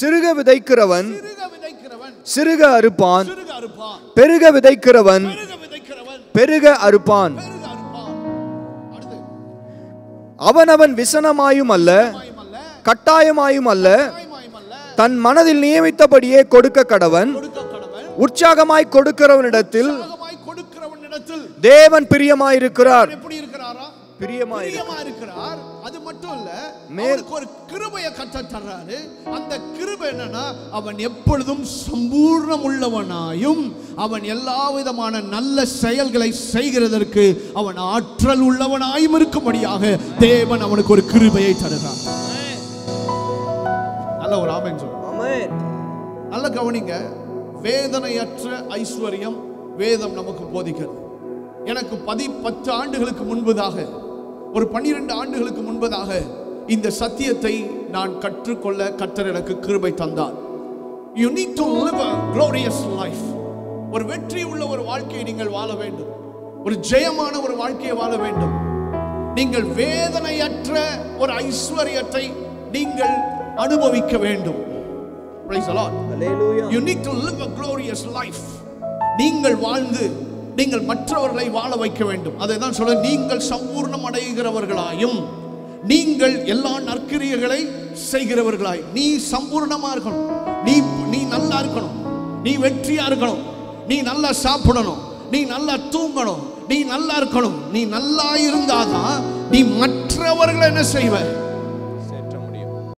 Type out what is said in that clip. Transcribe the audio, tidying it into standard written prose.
சிறுக விதைக்கிறவன் சிறுக அறுப்பான், பெருக விதைக்கிறவன் பெருக அறுப்பான். அவனவன் விசனமாயும் அல்ல கட்டாயமாயும் அல்ல, தன் மனதில் நியமித்தபடியே கொடுக்க கடவன். உற்சாகமாய் கொடுக்கிறவனிடத்தில் தேவன் பிரியமாயிருக்கிறார். பிரியமாயிருக்கிறார். அது மட்டும் இல்ல, அவனுக்கு ஒரு கிருபையை கற்றுத் தர்றாரு. அந்த கிருபை என்னன்னா, அவன் எப்பொழுதும் சம்பூர்ணம் உள்ளவனாயும் அவன் எல்லா விதமான நல்ல செயல்களை செய்கிறதற்கு அவன் ஆற்றல் உள்ளவனாயும் இருக்கும்படியாக தேவன் அவனுக்கு ஒரு கிருபையை தருகிறார். நல்ல ஒரு ஆமென் சொல்லுங்க. நல்ல கவனிங்க. வேதனையற்ற ஐஸ்வர்யம் வேதம் நமக்கு போதிக்கிறது. எனக்கு 10 ஆண்டுகளுக்கு முன்பதாக, ஒரு 12 ஆண்டுகளுக்கு முன்பதாக இந்த சத்தியத்தை நான் கற்றுக்கொள்ள கர்த்தர் எனக்கு கிருபை தந்தார். You need to live a glorious life. ஒரு வெற்றி உள்ள ஒரு வாழ்க்கையை நீங்கள் வாழ வேண்டும். ஒரு ஜெயமான ஒரு வாழ்க்கையை வாழ வேண்டும். நீங்கள் வேதனையற்ற ஒரு ஐஸ்வர்யத்தை நீங்கள் அனுபவிக்க வேண்டும். Praise the Lord. Hallelujah. You need to live a glorious life. நீங்கள் வாழ்ந்து நீங்கள் மற்றவர்களை வாழ வைக்க வேண்டும். அதை தான் சொல்ல, நீங்கள் சம்பூர்ணம் அடைகிறவர்களாயும் நீங்கள் எல்லா நற்கிரியைகளை செய்கிறவர்களாய். நீ சம்பூர்ணமா இருக்கணும், நீ நல்லா இருக்கணும், நீ வெற்றியா இருக்கணும், நீ நல்லா சாப்பிடணும், நீ நல்லா தூங்கணும், நீ நல்லா இருக்கணும். நீ நல்லா இருந்தாதான் நீ மற்றவர்களை என்ன செய்வ?